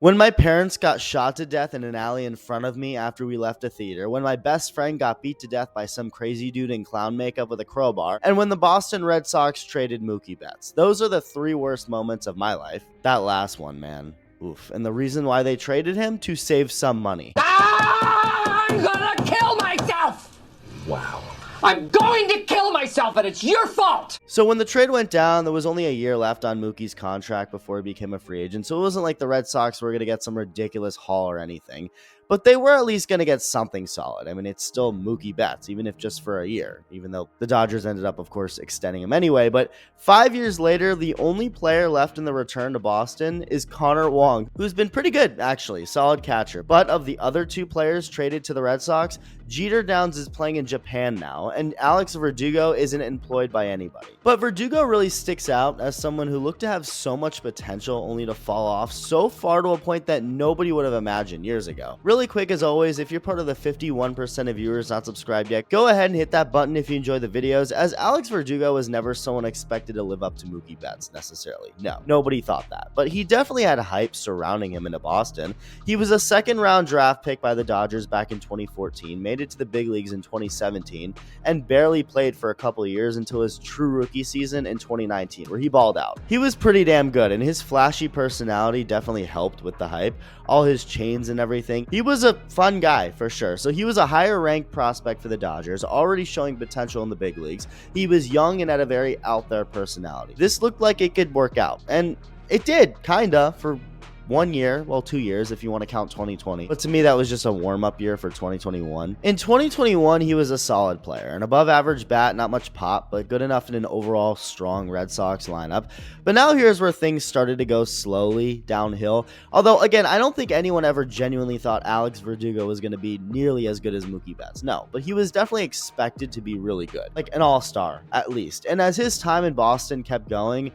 When my parents got shot to death in an alley in front of me after we left a theater, when my best friend got beat to death by some crazy dude in clown makeup with a crowbar, and when the Boston Red Sox traded Mookie Betts. Those are the three worst moments of my life. That last one, man. Oof. And the reason why they traded him? To save some money. I'm gonna kill myself! Wow. I'm going to kill myself, and it's your fault! So when the trade went down, there was only a year left on Mookie's contract before he became a free agent, so it wasn't like the Red Sox were going to get some ridiculous haul or anything. But they were at least going to get something solid. I mean, it's still Mookie Betts, even if just for a year, even though the Dodgers ended up, of course, extending him anyway. But 5 years later, the only player left in the return to Boston is Connor Wong, who's been pretty good, actually, solid catcher. But of the other two players traded to the Red Sox, Jeter Downs is playing in Japan now, and Alex Verdugo isn't employed by anybody. But Verdugo really sticks out as someone who looked to have so much potential only to fall off so far to a point that nobody would have imagined years ago. Really quick, as always, if you're part of the 51% of viewers not subscribed yet, go ahead and hit that button if you enjoy the videos, as Alex Verdugo was never someone expected to live up to Mookie Betts necessarily. No, nobody thought that. But he definitely had hype surrounding him into Boston. He was a second-round draft pick by the Dodgers back in 2014, made it to the big leagues in 2017, and barely played for a couple of years until his true rookie season in 2019, where he balled out. He was pretty damn good, and his flashy personality definitely helped with the hype, all his chains and everything. He was a fun guy for sure. So he was a higher ranked prospect for the Dodgers, already showing potential in the big leagues. He was young and had a very out there personality. This looked like it could work out, and it did, kinda, for 1 year, well, 2 years if you want to count 2020. But to me, that was just a warm-up year for 2021. In 2021, he was a solid player. An above-average bat, not much pop, but good enough in an overall strong Red Sox lineup. But now here's where things started to go slowly downhill. Although, again, I don't think anyone ever genuinely thought Alex Verdugo was going to be nearly as good as Mookie Betts. No, but he was definitely expected to be really good. Like an all-star, at least. And as his time in Boston kept going,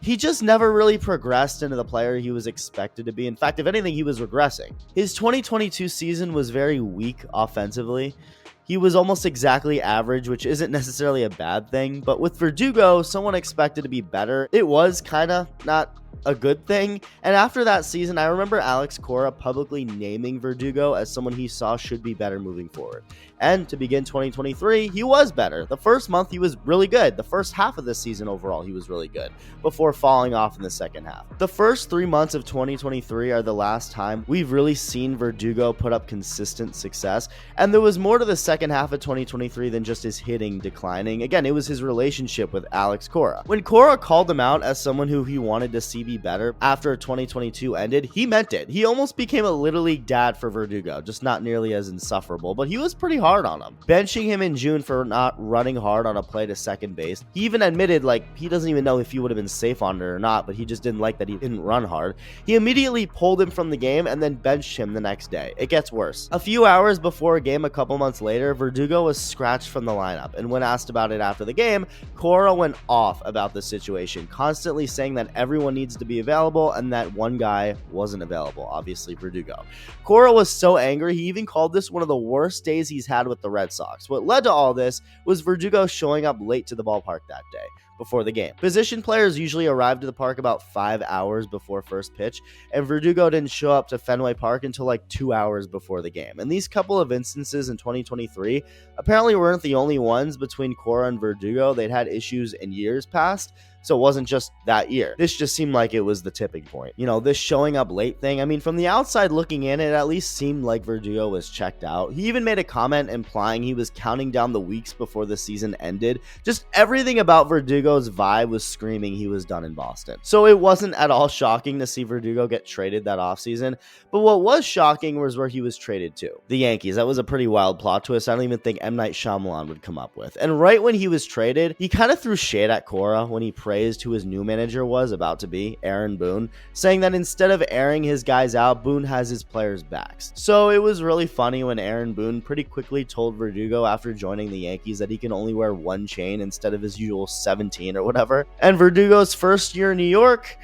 he just never really progressed into the player he was expected to be. In fact, if anything, he was regressing. His 2022 season was very weak offensively. He was almost exactly average, which isn't necessarily a bad thing. But with Verdugo, someone expected to be better. It was kind of not a good thing. And after that season, I remember Alex Cora publicly naming Verdugo as someone he saw should be better moving forward. And to begin 2023, he was better. The first month, he was really good. The first half of the season overall, he was really good before falling off in the second half. The first 3 months of 2023 are the last time we've really seen Verdugo put up consistent success. And there was more to the second half of 2023 than just his hitting declining. Again, it was his relationship with Alex Cora. When Cora called him out as someone who he wanted to see be better after 2022 ended, he meant it. He almost became a little league dad for Verdugo, just not nearly as insufferable, but he was pretty hard on him. Benching him in June for not running hard on a play to second base. He even admitted he doesn't even know if he would have been safe on it or not, but he just didn't like that he didn't run hard. He immediately pulled him from the game and then benched him the next day. It gets worse. A few hours before a game a couple months later, Verdugo was scratched from the lineup, and when asked about it after the game, Cora went off about the situation, constantly saying that everyone needs to be available and that one guy wasn't available, obviously Verdugo. Cora was so angry, he even called this one of the worst days he's had with the Red Sox. What led to all this was Verdugo showing up late to the ballpark that day before the game. Position players usually arrived to the park about 5 hours before first pitch, and Verdugo didn't show up to Fenway Park until 2 hours before the game. And these couple of instances in 2023 apparently weren't the only ones between Cora and Verdugo. They'd had issues in years past, so it wasn't just that year. This just seemed like it was the tipping point. You know, this showing up late thing, I mean, from the outside looking in, it at least seemed like Verdugo was checked out. He even made a comment implying he was counting down the weeks before the season ended. Just everything about Verdugo's vibe was screaming he was done in Boston. So it wasn't at all shocking to see Verdugo get traded that offseason. But what was shocking was where he was traded to. The Yankees. That was a pretty wild plot twist I don't even think M. Night Shyamalan would come up with. And right when he was traded, he kind of threw shade at Cora when he praised who his new manager was about to be, Aaron Boone, saying that instead of airing his guys out, Boone has his players' backs. So it was really funny when Aaron Boone pretty quickly told Verdugo after joining the Yankees that he can only wear one chain instead of his usual 17 or whatever. And Verdugo's first year in New York,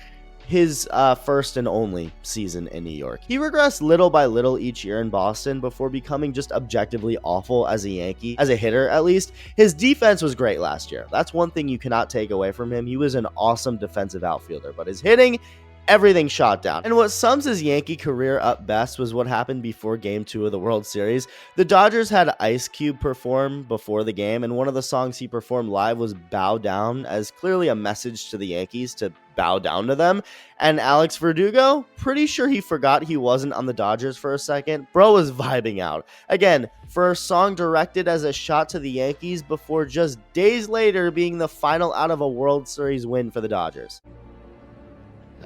his first and only season in New York. He regressed little by little each year in Boston before becoming just objectively awful as a Yankee, as a hitter at least. His defense was great last year. That's one thing you cannot take away from him. He was an awesome defensive outfielder, but his hitting, everything shot down. And what sums his Yankee career up best was what happened before Game 2 of the World Series. The Dodgers had Ice Cube perform before the game, and one of the songs he performed live was Bow Down, as clearly a message to the Yankees to bow down to them. And Alex Verdugo, pretty sure he forgot he wasn't on the Dodgers for a second. Bro was vibing out. Again, for a song directed as a shot to the Yankees before just days later being the final out of a World Series win for the Dodgers.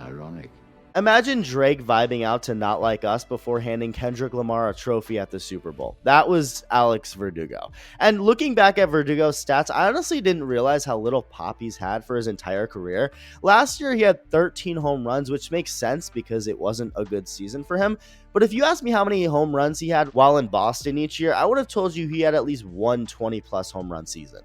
Ironic. Imagine Drake vibing out to Not Like Us before handing Kendrick Lamar a trophy at the Super Bowl. That was Alex Verdugo. And looking back at Verdugo's stats, I honestly didn't realize how little pop he's had for his entire career. Last year, he had 13 home runs, which makes sense because it wasn't a good season for him. But if you asked me how many home runs he had while in Boston each year, I would have told you he had at least one 20-plus home run season.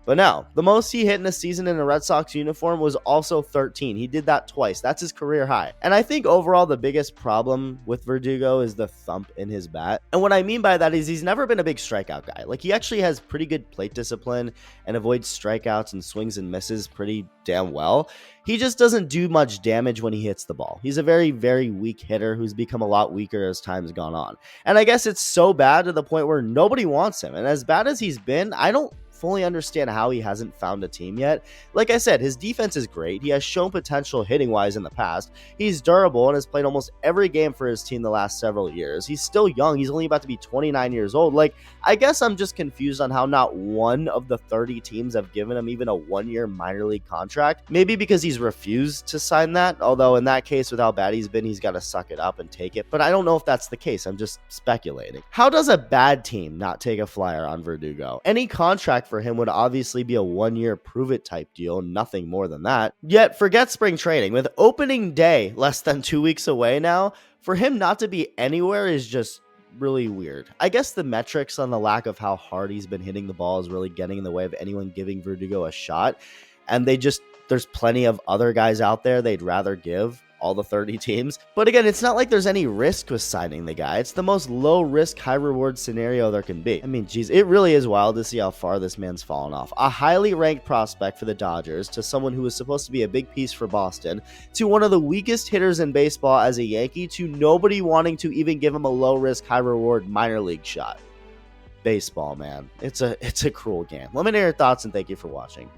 But no, the most he hit in a season in a Red Sox uniform was also 13. He did that twice. That's his career high. And I think overall the biggest problem with Verdugo is the thump in his bat. And what I mean by that is he's never been a big strikeout guy. Like, he actually has pretty good plate discipline and avoids strikeouts and swings and misses pretty damn well. He just doesn't do much damage when he hits the ball. He's a very, very weak hitter who's become a lot weaker as time's gone on. And I guess it's so bad to the point where nobody wants him. And as bad as he's been, I don't fully understand how he hasn't found a team yet. Like I said, his defense is great. He has shown potential hitting wise in the past. He's durable and has played almost every game for his team the last several years. He's still young. He's only about to be 29 years old. Like, I guess I'm just confused on how not one of the 30 teams have given him even a 1-year minor league contract. Maybe because he's refused to sign that, although in that case, with how bad he's been, he's got to suck it up and take it. But I don't know if that's the case. I'm just speculating. How does a bad team not take a flyer on Verdugo? Any contract for him would obviously be a 1-year prove-it type deal, nothing more than that. Yet, forget spring training. With opening day less than 2 weeks away now, for him not to be anywhere is just really weird. I guess the metrics on the lack of how hard he's been hitting the ball is really getting in the way of anyone giving Verdugo a shot. And there's plenty of other guys out there they'd rather give, all the 30 teams. But again, it's not like there's any risk with signing the guy. It's the most low risk, high reward scenario there can be. I mean, geez, it really is wild to see how far this man's fallen off. A highly ranked prospect for the Dodgers to someone who was supposed to be a big piece for Boston to one of the weakest hitters in baseball as a Yankee to nobody wanting to even give him a low risk, high reward minor league shot. Baseball, man. It's a cruel game. Let me know your thoughts and thank you for watching.